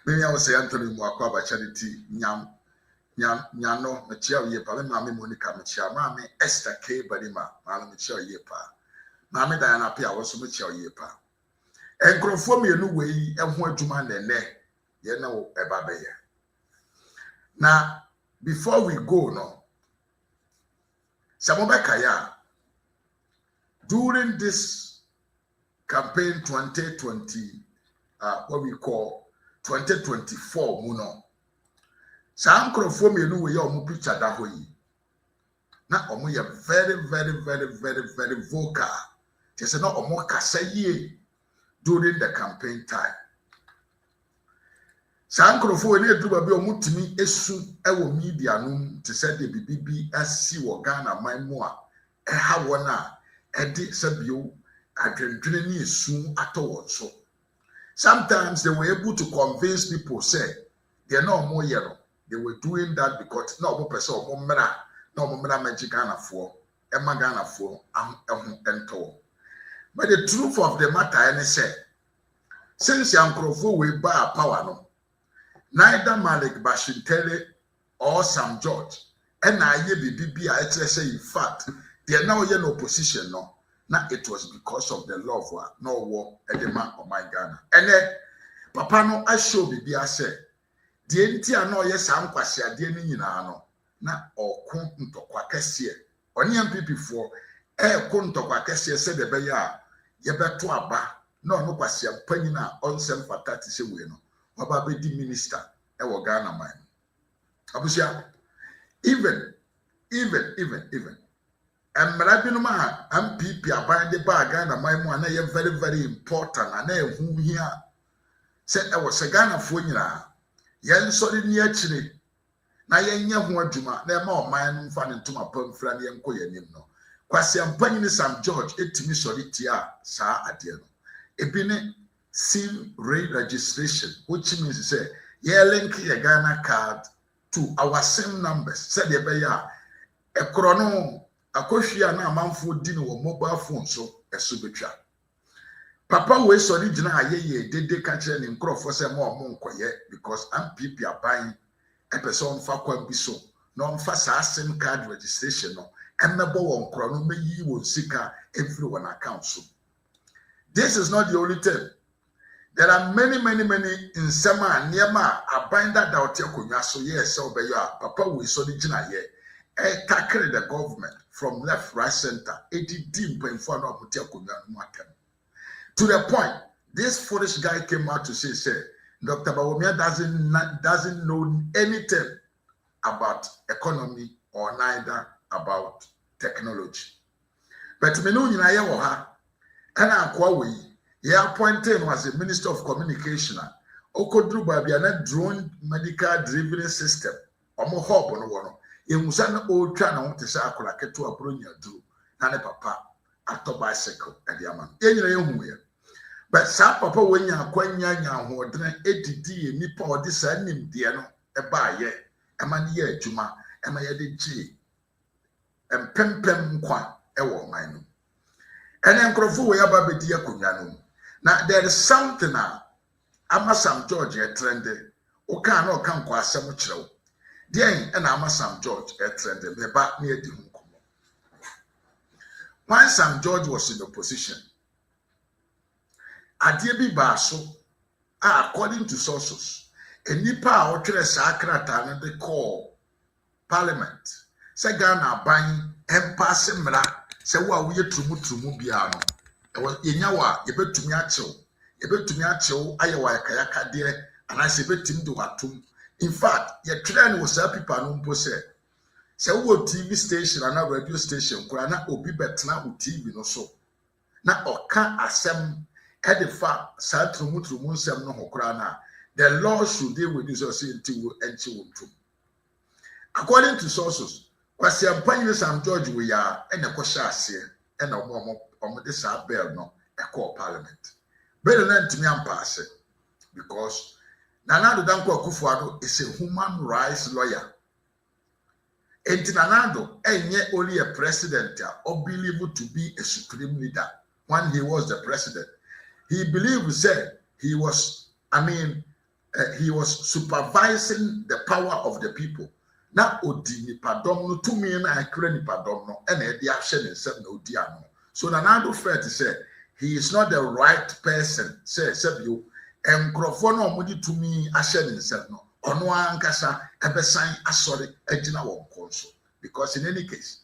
Me I was say Anthony Mwakwa charity nyano mechia yepa me mama Monica mechia mama Esther K Badima mama mechia yepa mama Diana Pia was mechia yepa enkrofo mienu wei ehho adwuma nene ye na wo eba beye. Now before we go no Samobeka ya during this campaign 2020 what we call 2024 muno some crofo mienu we omo picture da hoyi na omo ye very vocal just na omo kasa yie during the campaign time some crofo we na eduba bi omo timi esu ewo media no te say de bibibi asi wo Ghana manmu a ha wona edi sabio adwendwene ni esu ato so. Sometimes they were able to convince people, say, they're not more yellow. They were doing that because no more person, no more magic Ghana for, Emma Ghana for, and toll. But the truth of the matter, and say, since Uncle Fu will buy a power, no, neither Malik Bashintele or Sam George, and I be I say, in fact, they are now in opposition, no. Now it was because of the love war, no war, edema of my Ghana. And then Papa no I show bibi I say, the entia no yes am kwase ade ni nyina no na okun ntokwa kese oni MPP for kun ntokwa kese se de be ya ye beto aba no no kwase panyi na onsem fatati se we no waba be di minister e wo Ghana man abusia even and Marabinuma MPP aban de bag Ghana my mo na ye very important and ehu hia say e was a Ghana fo nyina yen sori ni akire na yen nya ho adwuma na ma o man mfa ne ntoma pamfra ne yen koyanim no kwase ampanyi ni Sam George etimi sori tia saa ade no ebi ne sim registration which means say ye link your Ghana card to our SIM numbers said ye be ya e krono akohwia na amanfo di no mobile phone so esubetwa papa we sori gina ayeye dede ka kire ni nkrofo se ma omo nkoye because MPP aban epeso mfa kwam bi so no mfa sa SIM card registration no emebo won kro no meyi won sika every one account so. This is not the only thing. There are many in sema niema aban that out akonwa so yes so be you papa we sori gina ye tackle the government from left, right, center. To the point, this foolish guy came out to say, Dr. Bawumia doesn't know anything about economy or neither about technology. But me know nyina ye wo ha, ana akwa we he appointed was a minister of communication. Okodru babia na drone medical delivery system. Omo hub no wono. Yemusa na otwa na wote sa akola keto abronya duru na ne papa ato bicycle e de ama yenyina yehu ye but sa papa wonya akwanya nya hodene edidi enipa ode sa nimde no e ba ye e ma ne ye adwuma e ma ye de gi empempem nkwa e wo man no ene nkrofo we aba bedi akonwa no na there is something ama Sam George e trende o kan na o kan kwa asem kirewo Then and I'm Sam George trend me back near the home. When Sam George was in opposition, Adiebi Baso, according to sources, a nipa or Sakrata and they call Parliament. Say Ghana buying Empire Mra, say what we trumu biano. It was Yawa, you bet to me acho, Iowa Kayaka dear, and I say bet him to atum. In fact, your train was a people no say. Say what TV station and a radio station, Kurana obi betna with TV no so. Na oka asem edifa sa trumu nsem no hokrana. The law should deal with this society will enter into. According to sources, kwasi ampanyi Sam George we are and a kwasha ase and a omo this bell no a call parliament. Better than to me ampase because Nana Danko Akufo-Addo is a human rights lawyer. And Nana ain't only a president or believed to be a supreme leader when he was the president. He believed said he was, he was supervising the power of the people. Na odi nipadom no tumi na akra nipadom no na e de ahye ne nsem na odi ano. So Nana Addo felt say he is not the right person. Say you enkrofo no omudi tumi ahye ne nsem no ono ankasa ebesan asori agina won konso, because in any case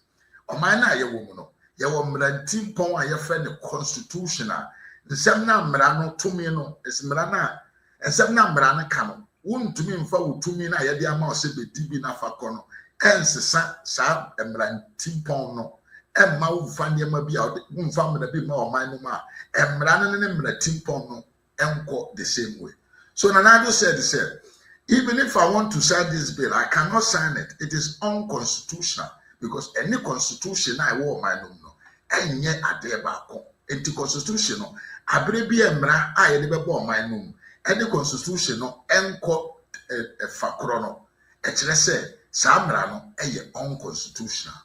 oman na ye wo mu no ye wo mrantim pon a ye fe ne constitutional nsem na mra no tumi no esmra na nsem na mra no ka no wontumi mfa wotumi na ye de ama o se bedi bi na fa kono ensesa sa mrantim pon no emma wo fa ndema bi a wo mfa mra bi ma oman no ma emra no ne mrantim pon no enko the same way. So Nana Addo said even if I want to sign this bill, I cannot sign it. It is unconstitutional, because any constitution I want my no enye ade ba ko. Enti constitution no abre bi emra a ye de bebo my no. Any constitution no enko fakro no. E kire say sa mra no eye unconstitutional.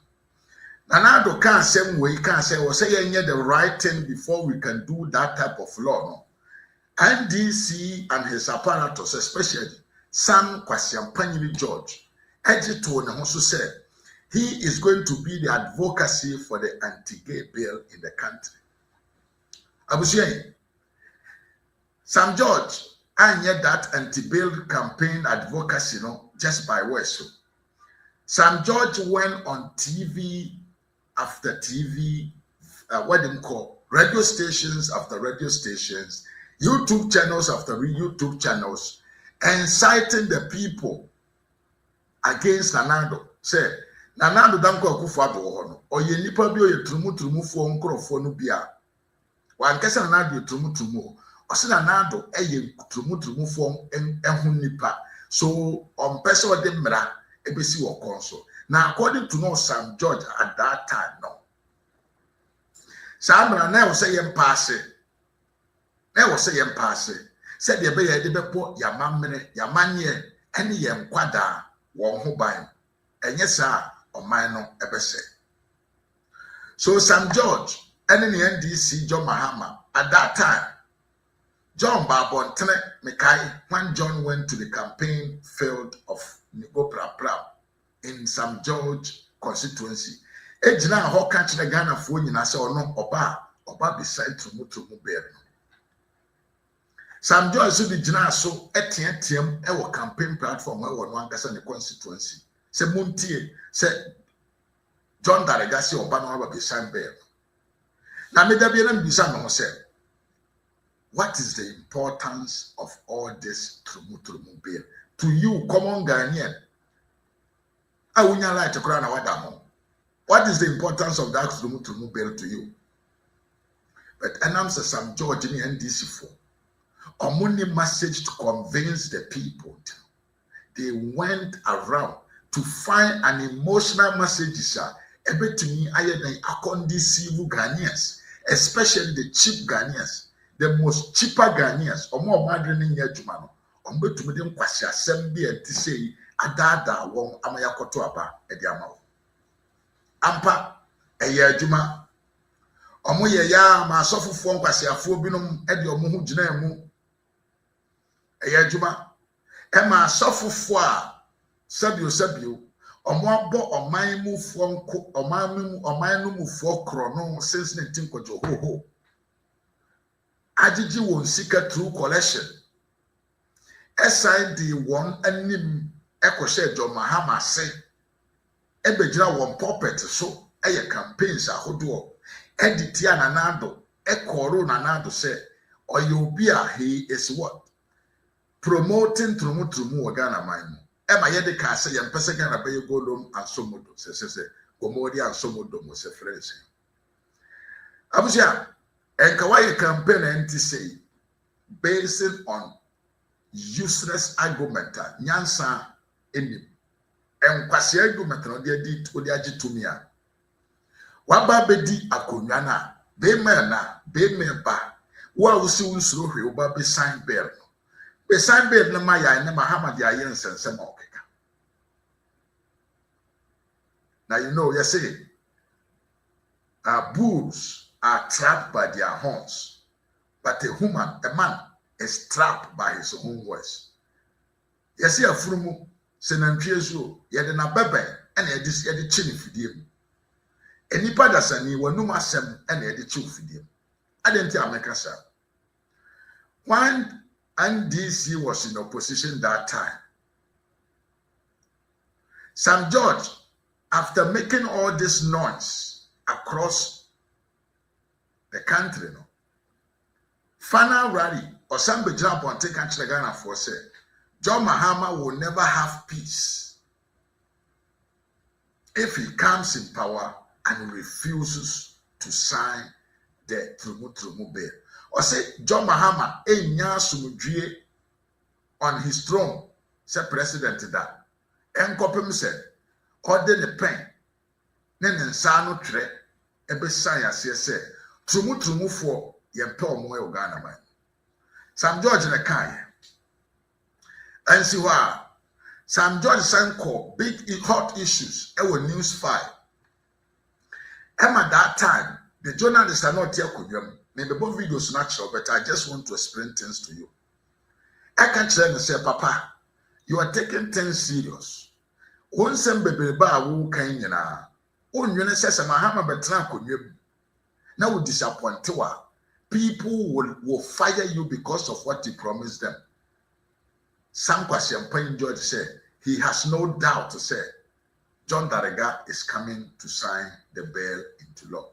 Nana Addo can same way can say we say enye the right thing before we can do that type of law no. NDC and his apparatus, especially Sam Kwasiampanyini George, Ejito ne also said he is going to be the advocacy for the anti-gay bill in the country. I was saying, Sam George, and yet that anti-bill campaign advocacy, just by words. So Sam George went on TV after TV, what they call radio stations after radio stations, YouTube channels after YouTube channels, inciting the people against Nana Addo. Say, Nana Addo danko akufo-addo ho no. Oye nipa bi oye trumu fo nkrofo no bia. Wan kese Nana Addo trumu. O se Nana Addo eye trumu fo ehun nipa. So on person of the mra ebesi wo konso. Now according to no Sam George at that time no. Sam mra na wo say yem pass. Na wo say yem pass. Said the bay de bepo ya mamre ya manye ene ye nkwada won ho ban enye sa oman no ebese. So Sam George ene the NDC John Mahama at that time, John Babontene Mekai, when John went to the campaign field of Nigo Prapra in Sam George constituency, ejina ho ka kire Ghana fo nyina se ono oba beside trumu bear. Sam George so the jina so etiam e campaign platform e wo no ankasa ne constituency. Se muntie se John Darega se oba no aba beside bear. Na me da bi na mbisa no se, what is the importance of all this trumu bill to you, common Ghanaian? Awunya right to kra na wada ho. What is the importance of that trumu bill to you? But Enam says Sam George in NDC for only message to convince the people. They went around to find an emotional message, sir. Everything I condeceive Ghanaians, especially the cheap Ghanaians, the most cheaper Ghanaians, or more maddening in Yajumano, on bet to them Quasia Sembi and Tisei, Adada, Wong Amayakoto Aba, Ediamo. Ampa, a Yajuma, Omoya ya, my sofa form Quasia Fobinum, Edio Muhu Jinemu. Eyajuma ema asofo fo a sabio omoabo oman mu fo nko oman no mu fo kro no since 19 kojo ho agigi won sika through collection SID won anim ekoshe John Mahama se ebegira won puppet so eye campaigns ahodo editia Nana Addo ekoro Nana Addo se oyobi a he is what promoting trumu Ghana mine. Ema yede ka say yem pese Ghana be golom ansomodo se gomodi ansomodo mo se friends. Abusia enka why campaign anti say based on useless argument nyansa enim enkwase argument no de di odi agitumi a waba bedi akonwa na be me ba wa wusi unsuro hwe oba be sign bill. Beside bed na maya na Muhammad ya yen sense ma okeka. Now you know you say bulls are trapped by their horns, but a man is trapped by his own words. Yesi afurumu senantwie so yede na bebe ena yede chi ne fidie mu. Enipa dasani wanum asem ena yede chi fidie mu. Adenti amekasa. When NDC was in opposition that time, Sam George, after making all this noise across the country, no, final rally or some jump on take and Ghana for say, John Mahama will never have peace if he comes in power and refuses to sign the Trumu bill. Or say John Mahama enya sumudwie on his throne, say president that. Enkopem said, order the pen, ne nsa no tre, ebe sign say, Trumu for yempe omo Ghana man. Sam George na kai. And see why Sam George Sanko big hot issues ewo news 5. At that time, the journalists are not here kudwam. Maybe both videos natural, but I just want to explain things to you. I can tell you, say, Papa, you are taking things serious. One sem baby ba wu kan nyina. On you say Mahama betra kudwam. Now we disappoint you. People will fire you because of what you promised them. Sam Kwasi George said he has no doubt to say John Darega is coming to sign the bill into law.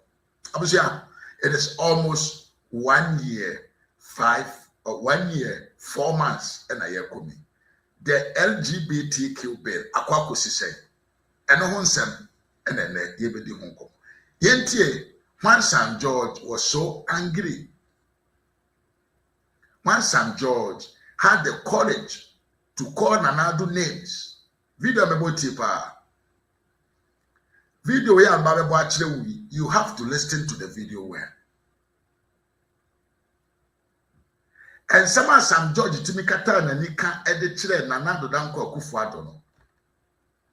Abusia, it is almost 1 year, 4 months, and a year coming. The LGBTQ bill, Akwakusi say, and no one sem, and then they give it the Hong Kong. Yentie, when Sam George was so angry, when Sam George had the courage to call Nanado names, video mebotipa. Video where you have to listen to the video where. And some Sam George Timikata and Nika edit Nanado Danko Kufuado. No.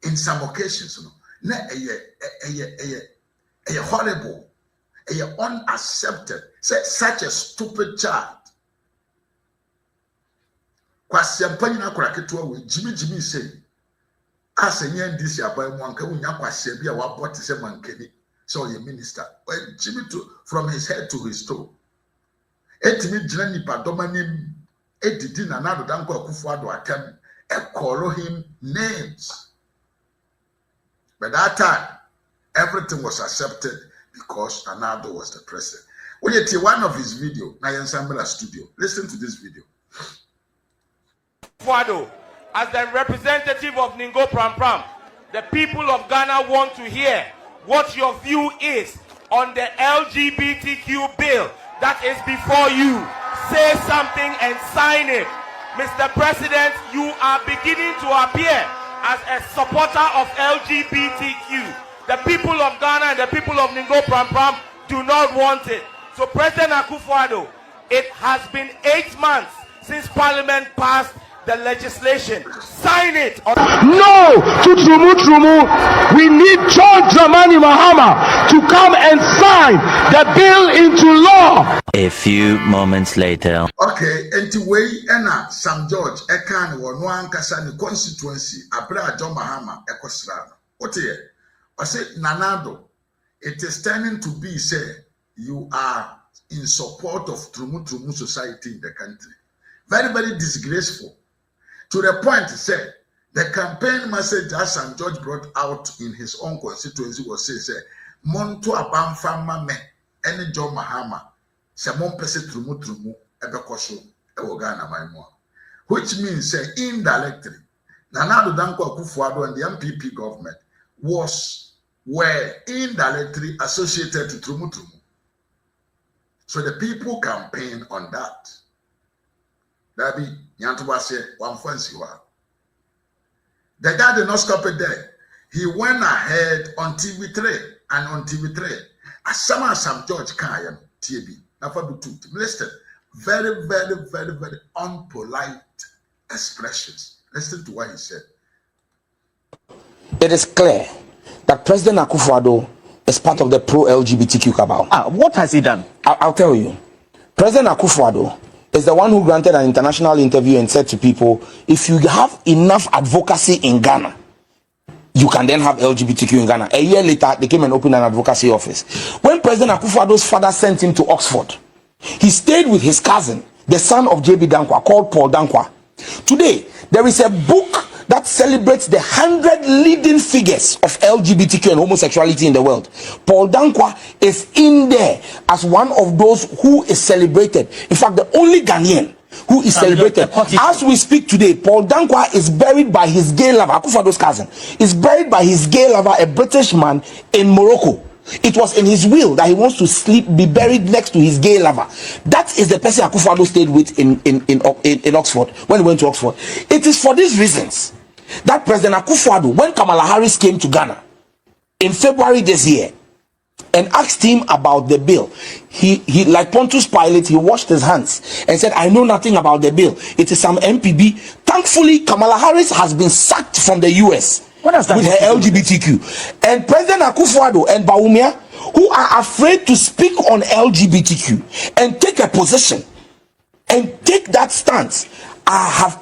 In some occasions, no, a horrible, a unaccepted, such a stupid child. Kwasi ampanyina koraketo we Jimmy say as NDC abai mu anka unya kwasi bia wa bot se mankani so ye minister well Jimmy to from his head to his toe etimi gina nipa domanim edidi na nado danko Akufo-Addo atem e call him names, but that time everything was accepted because Nanado was the president. When you see one of his video na Yansambela studio, listen to this video. As the representative of Ningo Pram Pram, the people of Ghana want to hear what your view is on the LGBTQ bill that is before you. Say something and sign it. Mr. President, you are beginning to appear as a supporter of LGBTQ. The people of Ghana and the people of Ningo Pram Pram do not want it. So President Akufo-Addo, it has been 8 months since Parliament passed the legislation. Sign it. No to Trumu. We need John Dramani Mahama to come and sign the bill into law. A few moments later. Okay, anyway, Enna Sam George Ekan or no ankasa the constituency Abra John Mahama Ekosrano. What here? I said Nanado, it is turning to be say you are in support of Trumu society in the country. Very, very disgraceful. To the point, he said, the campaign message that Sam George brought out in his own constituency was say, Monto Abamfama me, any John Mahama, Samon Pese Trumu, Ebekosho, Ewogana Maimwa. Which means, say, indirectly, Nanado Danko Akufo-Addo and the MPP government were indirectly associated to Trumu. So the people campaign on that. Dabi Nyantubase one fancy one. The guy did not stop it there. He went ahead on TV3 and on TV3. As Sam George Kayan TB. Listen, very, very, very, very unpolite expressions. Listen to what he said. It is clear that President Akufo-Addo is part of the pro-LGBTQ cabal. What has he done? I'll tell you. President Akufo-Addo is the one who granted an international interview and said to people, if you have enough advocacy in Ghana, you can then have LGBTQ in Ghana. A year later, they came and opened an advocacy office. When President Akufo-Addo's father sent him to Oxford, he stayed with his cousin, the son of J.B. Dankwa, called Paul Dankwa. Today, there is a book that celebrates the 100 leading figures of LGBTQ and homosexuality in the world. Paul Dankwa is in there as one of those who is celebrated. In fact, the only Ghanaian who is celebrated. As we speak today, Paul Dankwa is buried by his gay lover, Akufo-Addo's cousin, is buried by his gay lover, a British man, in Morocco. It was in his will that he wants to be buried next to his gay lover. That is the person Akufo-Addo stayed with in Oxford, when he went to Oxford. It is for these reasons that President Akufo-Addo, when Kamala Harris came to Ghana in February this year and asked him about the bill, he like Pontius Pilate, he washed his hands and said, I know nothing about the bill. It is some MPB. Thankfully, Kamala Harris has been sacked from the US with her LGBTQ. And President Akufo-Addo and Bawumia, who are afraid to speak on LGBTQ and take a position and take that stance, have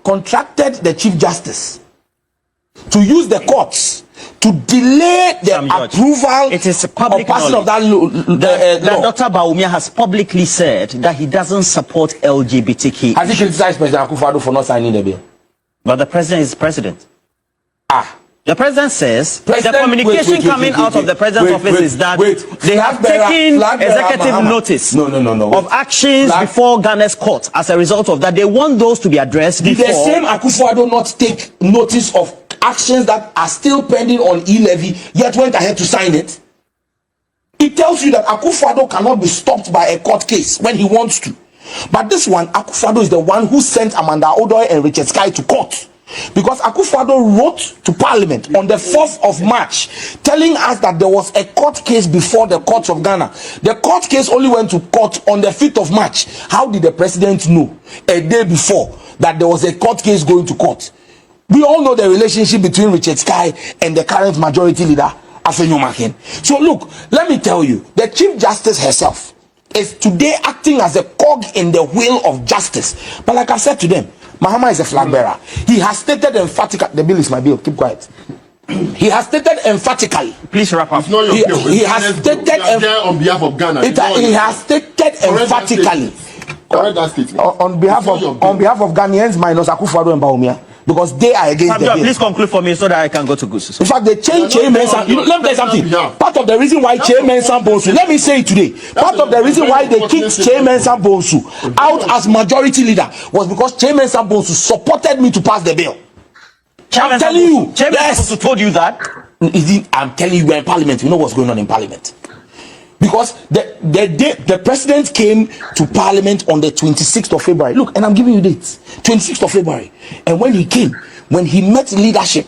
contracted the Chief Justice to use the courts to delay the approval. It is public of that law. Dr. Bawumia has publicly said that he doesn't support LGBTQ. Has he criticized President Akufo-Addo for not signing the bill? But the president is president. The president says the communication coming out of the president's office is that they have taken executive notice of actions before Ghana's court. As a result of that, they want those to be addressed before. Did the same Akufo-Addo not take notice of actions that are still pending on e-levy, yet went ahead to sign it? It tells you that Akufo-Addo cannot be stopped by a court case when he wants to. But this one, Akufo-Addo is the one who sent Amanda Odoy and Richard Sky to court. Because Akufo-Addo wrote to Parliament on the 4th of March telling us that there was a court case before the courts of Ghana. The court case only went to court on the 5th of March. How did the president know a day before that there was a court case going to court? We all know the relationship between Richard Sky and the current majority leader, Afenyo Makin. So look, let me tell you, the Chief Justice herself is today acting as a cog in the wheel of justice. But like I said to them, Mahama is a flag bearer. He has stated emphatically, the bill is my bill, keep quiet. He has stated emphatically. Please wrap up. He has stated on behalf of Ghana. He has stated emphatically on behalf of Ghanaians minus Akufo-Addo and Bawumia, because they are against the bill. Please conclude for me so that I can go to Gusu. In fact, they changed Chairman. Let me tell you something. Part of the reason why Chairman Sambonsu, let me say it today, part of the reason why they kicked Chairman Sambonsu out as majority leader was because Chairman Sambonsu supported me to pass the bill. I'm telling you. Chairman Sambonsu told you that? I'm telling you, we're in Parliament. We know what's going on in Parliament. Because the president came to Parliament on the 26th of February. Look, and I'm giving you dates. 26th of February. And when he came, when he met leadership,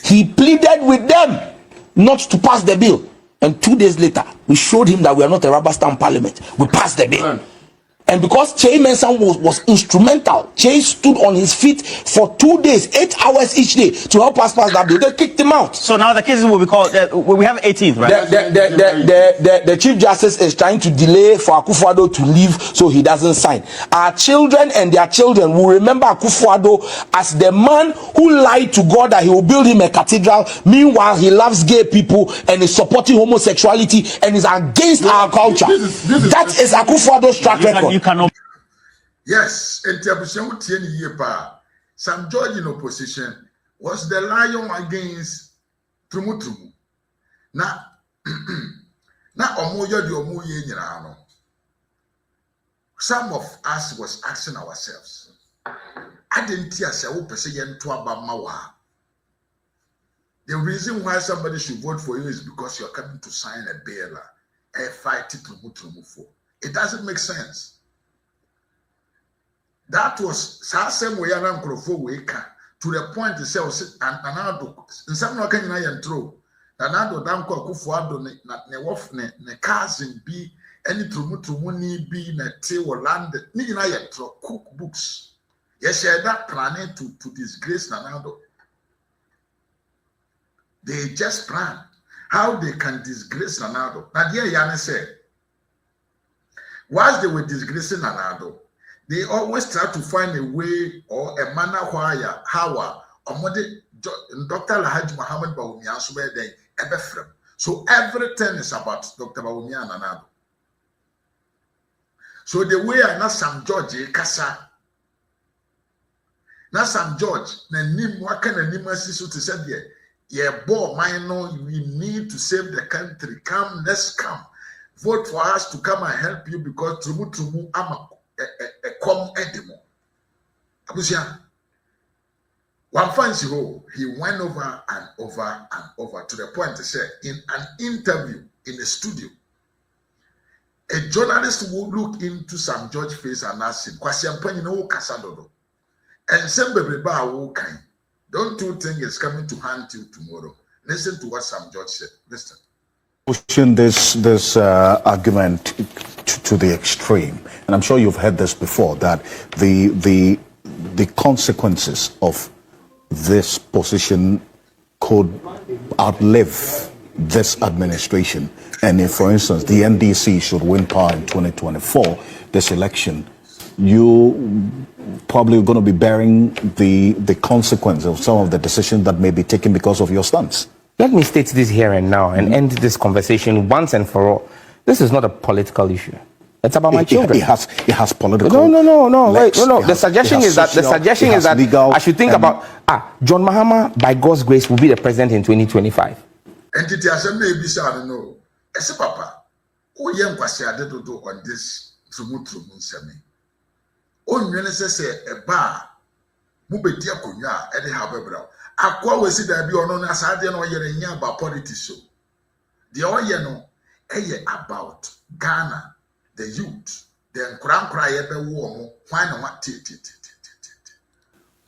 he pleaded with them not to pass the bill. And 2 days later, we showed him that we are not a rubber stamp parliament. We passed the bill. And because Che Mensah was instrumental, Che stood on his feet for 2 days, 8 hours each day to help us pass that bill. They kicked him out. So now the cases will be called, we have 18th, right? The Chief Justice is trying to delay for Akufo-Addo to leave so he doesn't sign. Our children and their children will remember Akufo-Addo as the man who lied to God that he will build him a cathedral. Meanwhile, he loves gay people and is supporting homosexuality and is against our culture. That is Akufo-Addo's track record. You cannot. Yes, and Sam George in opposition was the lion against Trumutumu. Now, some of us was asking ourselves, I didn't hear the reason why somebody should vote for you is because you're coming to sign a bill, a fight to Trumutumu for. It doesn't make sense. That was same way around to the point to say, and some no can I intro. Anado Danko Akufo-Addo ne cousin be any Trumutumu be na te or land ni na yentro cookbooks. Yes, share that planning to disgrace Nanado. They just plan how they can disgrace Nanado. Now dear Yana said, whilst they were disgracing Nanado, they always try to find a way or a manner where how Dr. Lahaj Muhammad Bawumia so then ebefrem. So everything is about Dr. Bawumia and Anado. So the way I know Sam George Kasa. Now Sam George, na nim waka na nim asiso to say there. Yeah, boy, we need to save the country. Come, let's come. Vote for us to come and help you because Trumu ama come edimo. Abusia. One fancy ho, he went over and over and over to the point to say in an interview in the studio, a journalist will look into Sam George's face and ask him, Kasadodo. And Sembe don't you think it's coming to haunt you tomorrow? Listen to what Sam George said. Listen. Pushing this argument to the extreme, and I'm sure you've heard this before, that the consequences of this position could outlive this administration. And if, for instance, the NDC should win power in 2024, this election, you probably going to be bearing the consequence of some of the decisions that may be taken because of your stance. Let me state this here and now and end this conversation once and for all. This is not a political issue. It's about my children. It has political. No. The suggestion is that legal, I should think about John Mahama, by God's grace, will be the president in 2025. Entity assembly bisa no. Ese papa, o yem kwase ade dodo on this trumu semi. O nwene se eba mu bedi akonwa e de ha bebra. Akwa wesi da bi ono na asade no yere nya about politics so. The oye no eye about Ghana, the youth, the nkra ye be wo mo why no what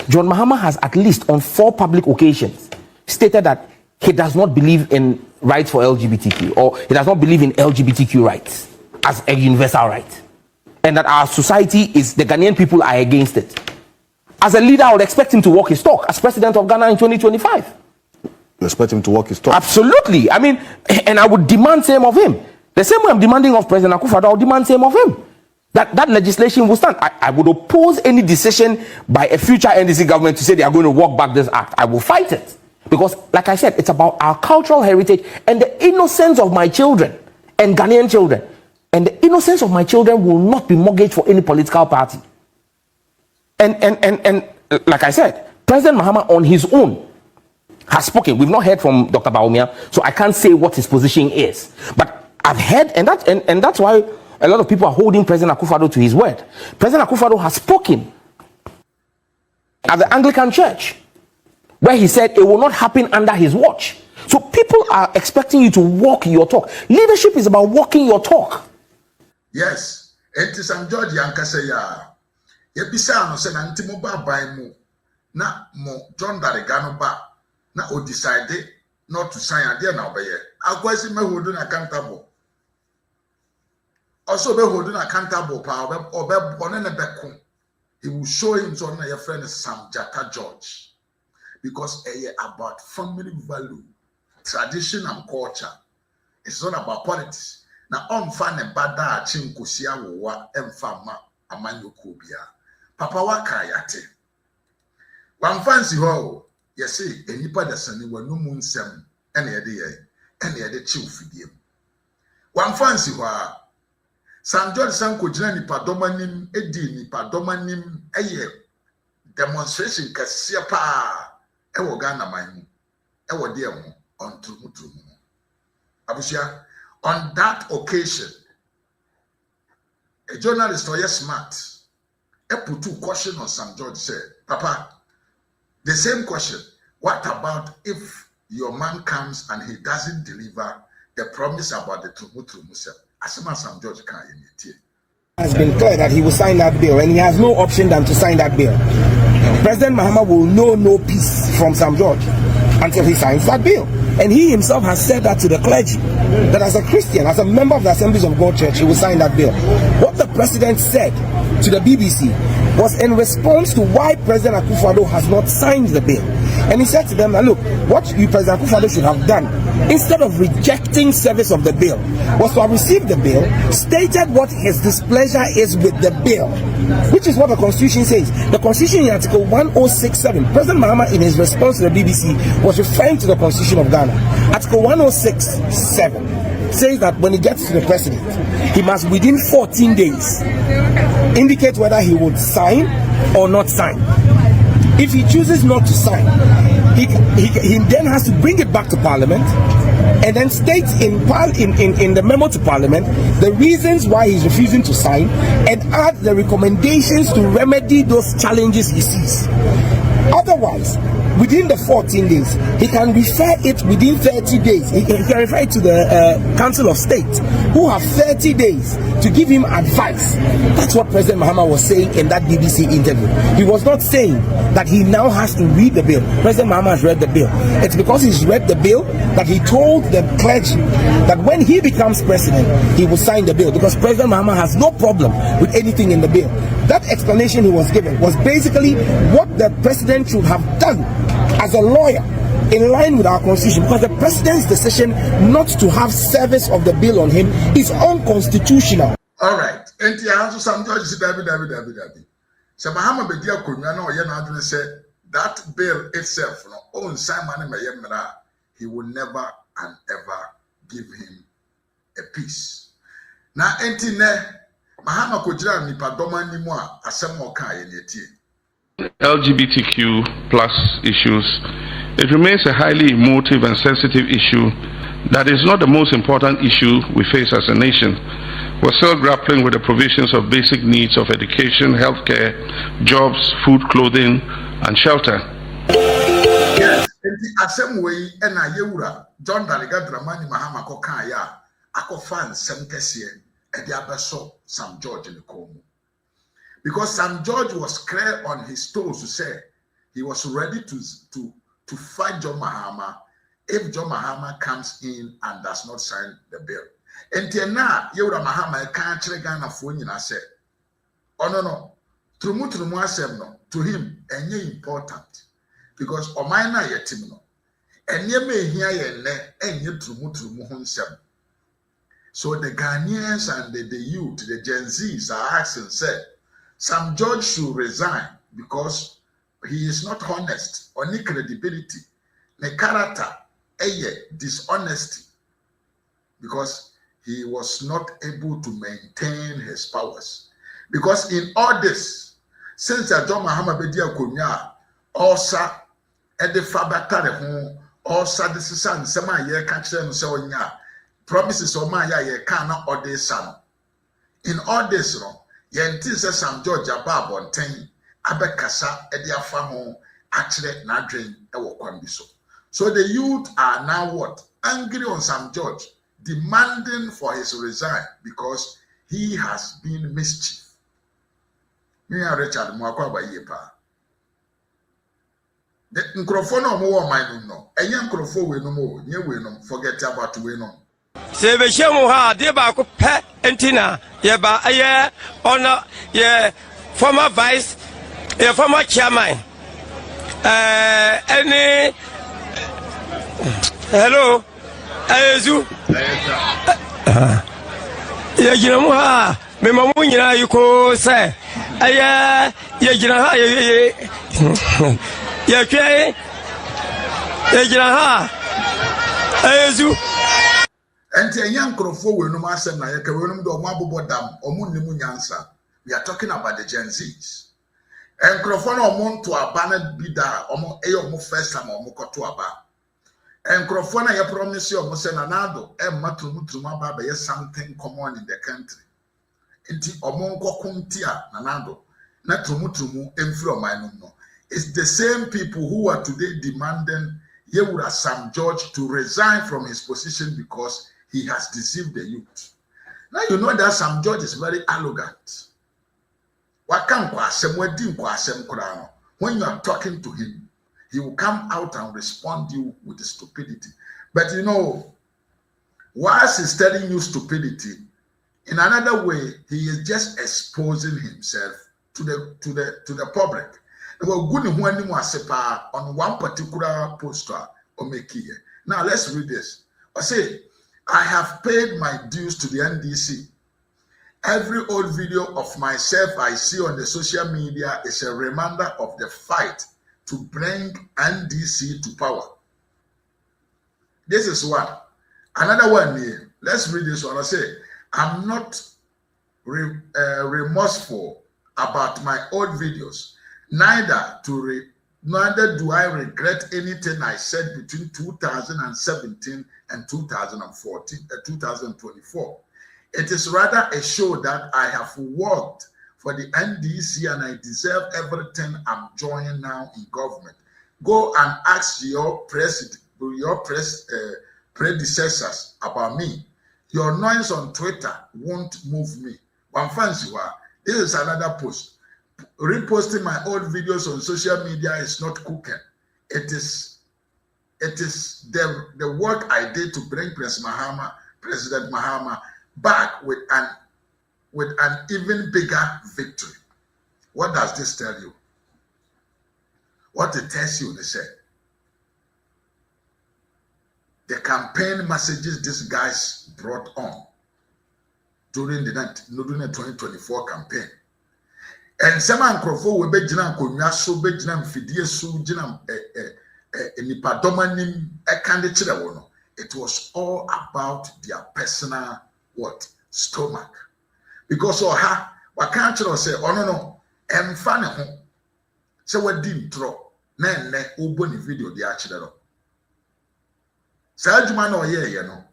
John Mahama has at least on 4 public occasions stated that he does not believe in rights for LGBTQ, or he does not believe in LGBTQ rights as a universal right, and that our society is, the Ghanaian people are against it. As a leader, I would expect him to walk his talk as president of Ghana in 2025. You expect him to walk his talk? Absolutely. I mean, and I would demand same of him. The same way I'm demanding of President Akufo-Addo, I would demand same of him. That legislation will stand. I would oppose any decision by a future NDC government to say they are going to walk back this act. I will fight it. Because, like I said, it's about our cultural heritage and the innocence of my children and Ghanaian children. And the innocence of my children will not be mortgaged for any political party. And like I said, President Mahama on his own has spoken. We've not heard from Dr. Bawumia, so I can't say what his position is. But I've heard, and that's why a lot of people are holding President Akufo-Addo to his word. President Akufo-Addo has spoken at the Anglican Church, where he said it will not happen under his watch. So people are expecting you to walk your talk. Leadership is about walking your talk. Yes. Enti Sam George yankase ya. Yebisa no se na ntimo ba ban mu. Na mo John Darigano ba. Na o decide not to sign ade na obeye. Akwasi me hold na accountable. Also be hold na accountable pa obe one na beko. He will show him so na your friend Sam Jata George. Because about family value, tradition and culture. It's not about politics. Now, on fan and bada chinkusia wa emfama amanyo kubia. Papa wakayate. One fancy ho, yes, nipa da sani wa no mun sem ene yede chill fidiem. One fancy ho, Sam George Sanko jina nipa domanim edi nipa domanim demonstration kasia pa. Ewo Ghana maimu, ewo diemu on trumu. Abusia, on that occasion, a journalist or smart, put 2 questions on Sam George said, Papa, the same question, what about if your man comes and he doesn't deliver the promise about the trumu self? Asema Sam George can't imitate. Has been clear that he will sign that bill, and he has no option than to sign that bill. President Mahama will know no peace from Sam George until he signs that bill. And he himself has said that to the clergy, that as a Christian, as a member of the Assemblies of God Church, he will sign that bill. What the president said to the BBC was in response to why President Akufo-Addo has not signed the bill. And he said to them, look, what you, President Akufo-Addo, should have done instead of rejecting service of the bill, was to have received the bill, stated what his displeasure is with the bill, which is what the Constitution says. The Constitution in Article 1067, President Mahama in his response to the BBC was referring to the Constitution of Ghana. Article 1067 says that when he gets to the president, he must within 14 days indicate whether he would sign or not sign. If he chooses not to sign, he then has to bring it back to Parliament and then state in the memo to Parliament the reasons why he's refusing to sign and add the recommendations to remedy those challenges he sees. Otherwise, within the 14 days, he can refer it within 30 days. He can refer it to the Council of State, who have 30 days to give him advice. That's what President Mahama was saying in that BBC interview. He was not saying that he now has to read the bill. President Mahama has read the bill. It's because he's read the bill that he told the clergy that when he becomes president, he will sign the bill, because President Mahama has no problem with anything in the bill. That explanation he was given was basically what the president should have done as a lawyer in line with our constitution, because the president's decision not to have service of the bill on him is unconstitutional. All right. And the answer some judges David. So Mahama Bedia Kunya no yen said that bill itself, no own Simon Mayemra, he will never and ever give him a peace. Now entine Mahama Kujira nipa doma ni mo a asem oka ye netie. LGBTQ plus issues, it remains a highly emotive and sensitive issue that is not the most important issue we face as a nation. We're still grappling with the provisions of basic needs of education, healthcare, jobs, food, clothing, and shelter. Yes, in the same way, and I yura John Daliga Dramani Mahama Kokaya, Akofan Semkesie, and the Abaso Sam George in the Como. Because Sam George was clear on his toes to say he was ready to fight John Mahama if John Mahama comes in and does not sign the bill. And now, Yura Mahama can't Ghana for you. I said, oh no, Trumu asem no to him, and important because Omina yetimno, and ye may hear ye ne, and ye Trumu himself. So the Ghanaians and the youth, the Gen Zs are asking, said, Sam George should resign because he is not honest or any credibility. The character, dishonesty, because he was not able to maintain his powers. Because in all this, since John Mahama Bedia Kunya, also at the Fabatare home, also this is an Sama ye catch them so nya promises of my ye cannot or this son. In all this, Yenti says Sam George abab on 10 abekasa edia famo actually na drain ewo kwambiso. So the youth are now what? Angry on Sam George, demanding for his resign because he has been mischief. Me and Richard Mwakwa ba yepa. The microphone no more mind no. Enya microphone we no more. Nye we no forget about we no. Se be shemu ha de ba ko pe entina ye ba aye ono ye former vice ye former chairman any hello ayezu ye gina mu ha me mamu nyina yiko se aye ye gina ha ye kwe ye gina ha ayezu. And a young crofo will no master na yaka we no do omo abobo dam omo nemu nyansa. We are talking about the Gen Zs. And crofo na omo to abana bida omo omo first time omo koto aba. And crofo na ye promise omo say nanado e matrumu aba be something common in the country. Enti omo nkokunti a nanado na trumu emfiri oman no. It's the same people who are today demanding Yewura Sam George to resign from his position because he has deceived the youth. Now you know that Sam George is very arrogant. When you are talking to him, he will come out and respond to you with stupidity. But you know, whilst he's telling you stupidity, in another way, he is just exposing himself to the public. On one particular poster or make here. Now let's read this. I say, I have paid my dues to the NDC. Every old video of myself I see on the social media is a reminder of the fight to bring NDC to power. This is one. Another one here. Let's read this one. I say, I'm not remorseful about my old videos. Neither do I regret anything I said between 2017 and 2024. It is rather a show that I have worked for the NDC and I deserve everything I'm enjoying now in government. Go and ask your predecessors about me. Your noise on Twitter won't move me. One fancy one. This is another post. Reposting my old videos on social media is not cooking. It is the work I did to bring President Mahama back with an even bigger victory. What does this tell you? What it tells you, they say. The campaign messages these guys brought on during the 2024 campaign. And some Ankrofo will be Jinam Konya so be Jinam Fidie so Jinam Nipadomanim Ekandichira. It was all about their personal stomach. Because what can't you say, oh no, funny home. So what didn't throw uboni video the achidero.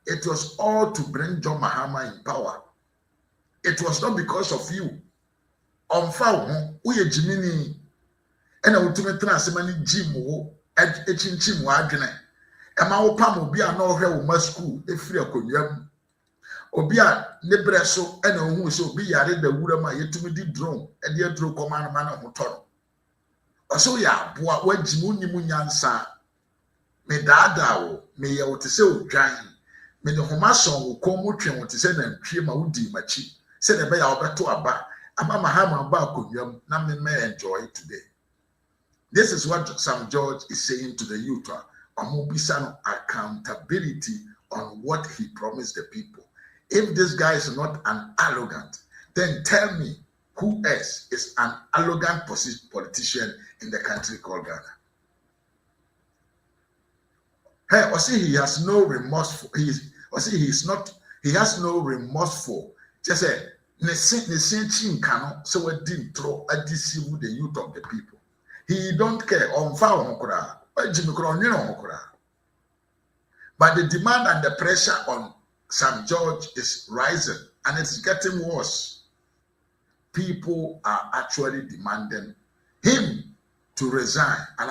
It was all to bring John Mahama in power. It was not because of you. Uye Jimini and ultimate semani Jim Echinchim Wagner. Emma Opam will be a no hell school if free a conyum. Obia Nebreso and who so be yare the Wurama yet to me did drone and yet drew command man of Motor. So ya, what Jimuni Munyansa me dada me ya what to say, Giant. Me the Homason will come with what to say and Trima would do machi. Said a bay Alberto Abba. Ama Mahama Bakunyam, Nami may enjoy today. This is what Sam George is saying to the youth. Amubisano accountability on what he promised the people. If this guy is not an arrogant, then tell me who else is an arrogant politician in the country called Ghana. Hey, or see he has no remorseful. He has no remorseful. Just say. Ne same cannot so we didn't throw a deceive the youth of the people. He don't care on foul mokora, but the demand and the pressure on Sam George is rising and it's getting worse. People are actually demanding him to resign, and I